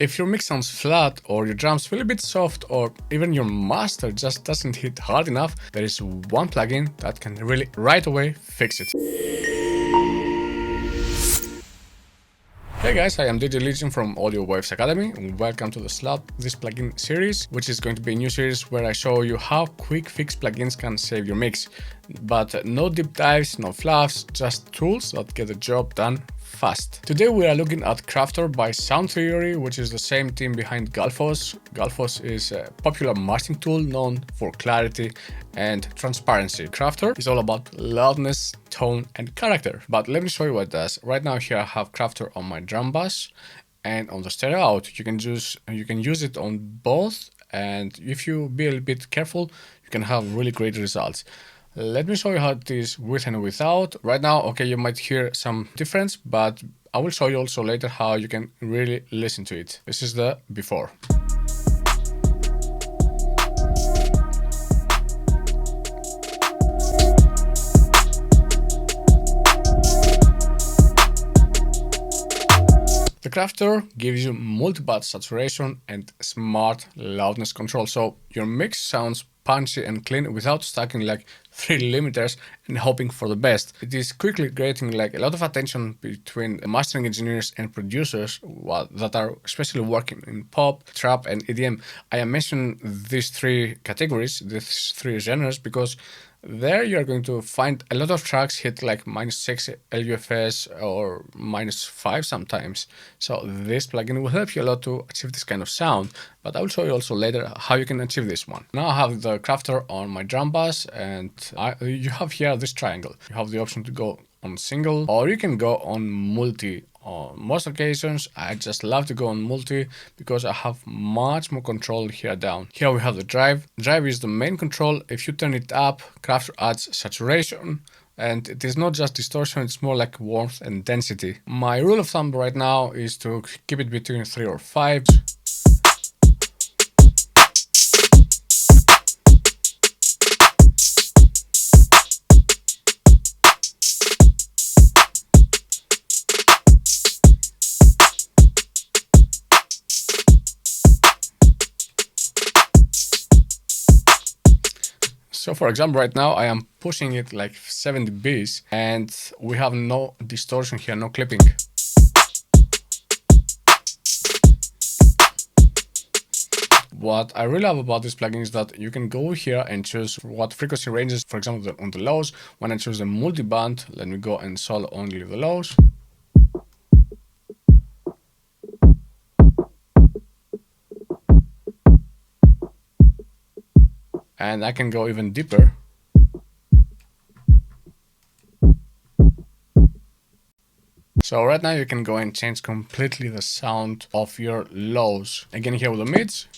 If your mix sounds flat, or your drums feel a bit soft, or even your master just doesn't hit hard enough, there is one plugin that can really right away fix it. Hey guys, I am DJ Legion from Audio Waves Academy, and welcome to the Slot This Plugin series, which is going to be a new series where I show you how quick fix plugins can save your mix. But no deep dives, no fluffs, just tools that get the job done fast. Today we are looking at Crafter by Sound Theory, which is the same team behind Gullfoss. Gullfoss is a popular mastering tool known for clarity and transparency. Crafter is all about loudness, tone and character. But let me show you what it does. Right now here I have Crafter on my drum bass, and on the stereo out you can use it on both, and if you be a little bit careful you can have really great results. Let me show you how it is with and without. Right now, okay, you might hear some difference, but I will show you also later how you can really listen to it. This is the before. The Crafter gives you multi-path saturation and smart loudness control, so your mix sounds punchy and clean without stacking like 3 limiters and hoping for the best. It is quickly creating like a lot of attention between mastering engineers and producers that are especially working in pop, trap and EDM. I am mentioning these 3 categories, these 3 genres, because there you are going to find a lot of tracks hit like -6 LUFS or -5 sometimes. So this plugin will help you a lot to achieve this kind of sound, but I will show you also later how you can achieve this one. Now I have the Crafter on my drum bass, and you have here this triangle. You have the option to go on single, or you can go on multi. On most occasions I just love to go on multi because I have much more control here down. Here we have the drive. Drive is the main control. If you turn it up, Crafter adds saturation, and it is not just distortion, it's more like warmth and density. My rule of thumb right now is to keep it between 3 or 5. So for example, right now I am pushing it like 7 dBs and we have no distortion here, no clipping. What I really love about this plugin is that you can go here and choose what frequency ranges, for example on the lows. When I choose the multi-band, let me go and solo only the lows. And I can go even deeper. So right now you can go and change completely the sound of your lows. Again here with the mids.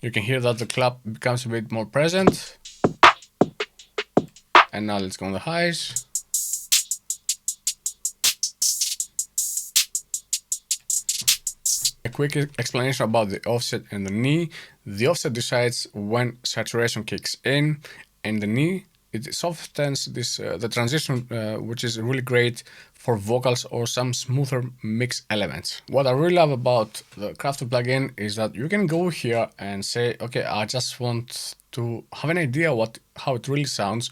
You can hear that the clap becomes a bit more present. And now let's go on the highs. A quick explanation about the offset and the knee. The offset decides when saturation kicks in, and the knee, it softens this the transition, which is really great for vocals or some smoother mix elements. What I really love about the Crafter plugin is that you can go here and say, okay, I just want to have an idea how it really sounds.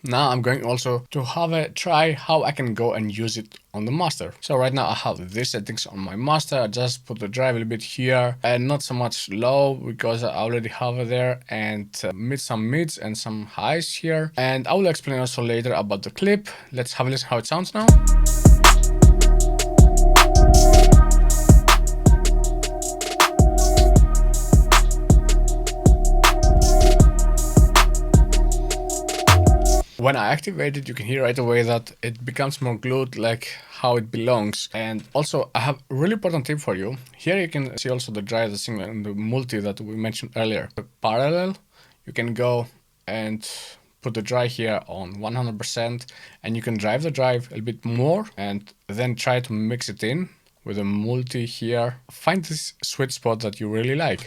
Now I'm going also to have a try how I can go and use it on the master. So right now I have these settings on my master. I just put the drive a little bit here and not so much low because I already have it there, and some mids and some highs here. And I will explain also later about the clip. Let's have a listen how it sounds now. When I activate it, you can hear right away that it becomes more glued, like how it belongs. And also I have a really important tip for you. Here you can see also the drive, the single and the multi that we mentioned earlier. The parallel, you can go and put the drive here on 100% and you can drive the drive a bit more and then try to mix it in with a multi here. Find this sweet spot that you really like.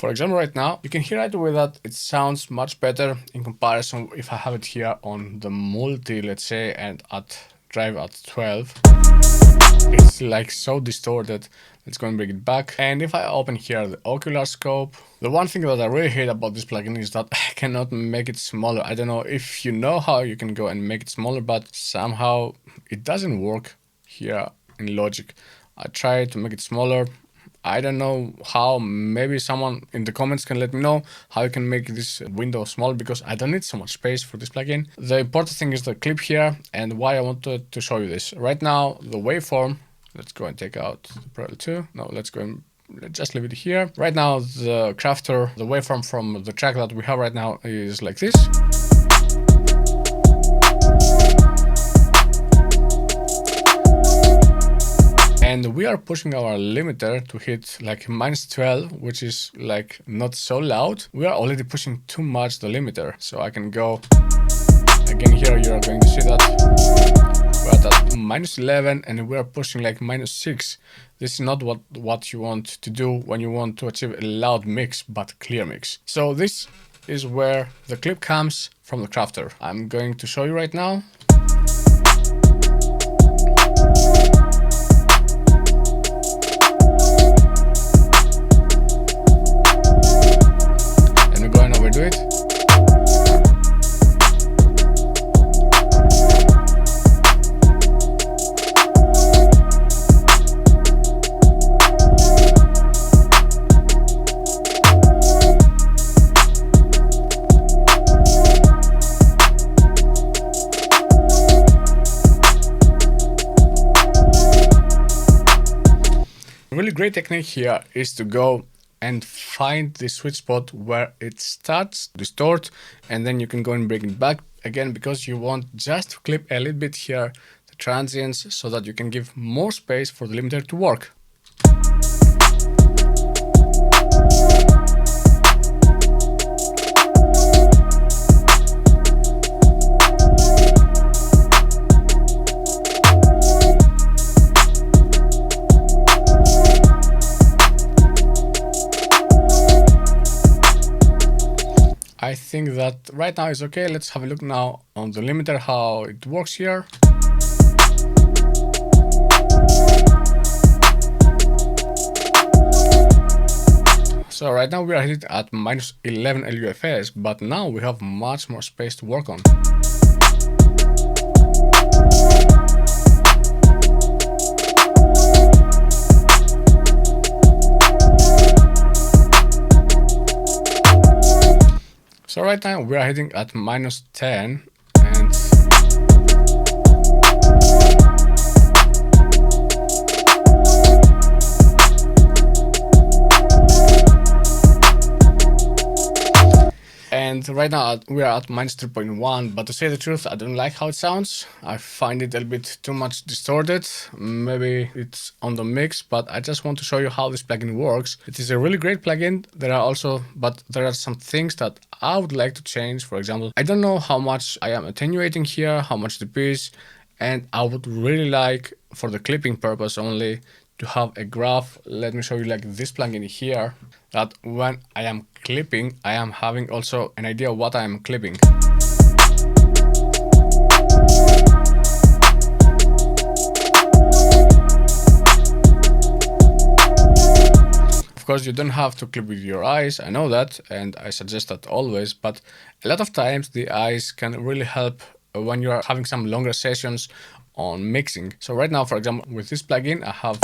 For example, right now, you can hear right away that it sounds much better in comparison if I have it here on the multi, let's say, and at drive at 12. It's like so distorted. Let's go and bring it back. And if I open here the ocular scope, the one thing that I really hate about this plugin is that I cannot make it smaller. I don't know if you know how you can go and make it smaller, but somehow it doesn't work here in Logic. I tried to make it smaller. I don't know how. Maybe someone in the comments can let me know how you can make this window small, because I don't need so much space for this plugin. The important thing is the clip here and why I wanted to show you this. Right now, the waveform, let's go and take out the Pro L2. No, let's go and just leave it here. Right now, the Crafter, the waveform from the track that we have right now is like this. And we are pushing our limiter to hit like -12, which is like not so loud. We are already pushing too much the limiter. So I can go again here, you are going to see that we're at -11 and we are pushing like -6. This is not what you want to do when you want to achieve a loud mix, but clear mix. So this is where the clip comes from the Crafter. I'm going to show you right now. Do it. A really great technique here is to go and find the sweet spot where it starts to distort, and then you can go and bring it back again, because you want just to clip a little bit here the transients so that you can give more space for the limiter to work. I think that right now is okay. Let's have a look now on the limiter, how it works here. So right now we are hitting at -11 LUFS, but now we have much more space to work on. So right now we are hitting at -10 and right now we are at -3.1, but to say the truth, I don't like how it sounds. I find it a little bit too much distorted. Maybe it's on the mix, but I just want to show you how this plugin works. It is a really great plugin. But there are some things that I would like to change. For example, I don't know how much I am attenuating here, how much the pitch, and I would really like, for the clipping purpose only, to have a graph. Let me show you like this plugin here, that when I am clipping, I am having also an idea of what I am clipping. Of course, you don't have to clip with your eyes, I know that, and I suggest that always, but a lot of times the eyes can really help when you are having some longer sessions on mixing. So right now, for example, with this plugin, I have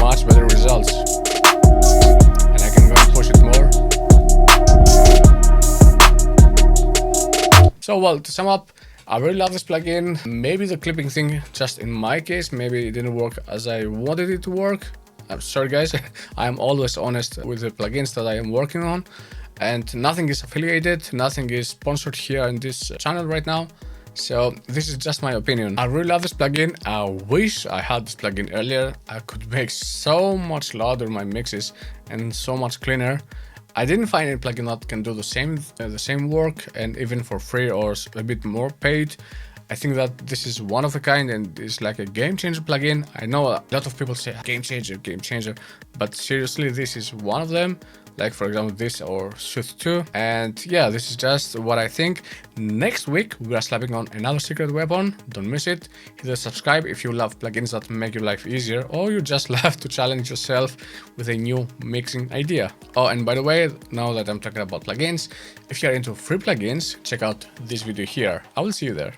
much better results. And I can go and push it more. So well, to sum up, I really love this plugin. Maybe the clipping thing, just in my case, maybe it didn't work as I wanted it to work. I'm sorry guys, I am always honest with the plugins that I am working on, and nothing is affiliated, nothing is sponsored here in this channel right now. So this is just my opinion. I really love this plugin. I wish I had this plugin earlier. I could make so much louder my mixes and so much cleaner. I didn't find any plugin that can do the same work, and even for free or a bit more paid. I think that this is one of a kind and it's like a game changer plugin. I know a lot of people say game changer, but seriously, this is one of them. Like for example, this or Sooth 2. And yeah, this is just what I think. Next week, we are slapping on another secret weapon. Don't miss it. Hit the subscribe if you love plugins that make your life easier, or you just love to challenge yourself with a new mixing idea. Oh, and by the way, now that I'm talking about plugins, if you're into free plugins, check out this video here. I will see you there.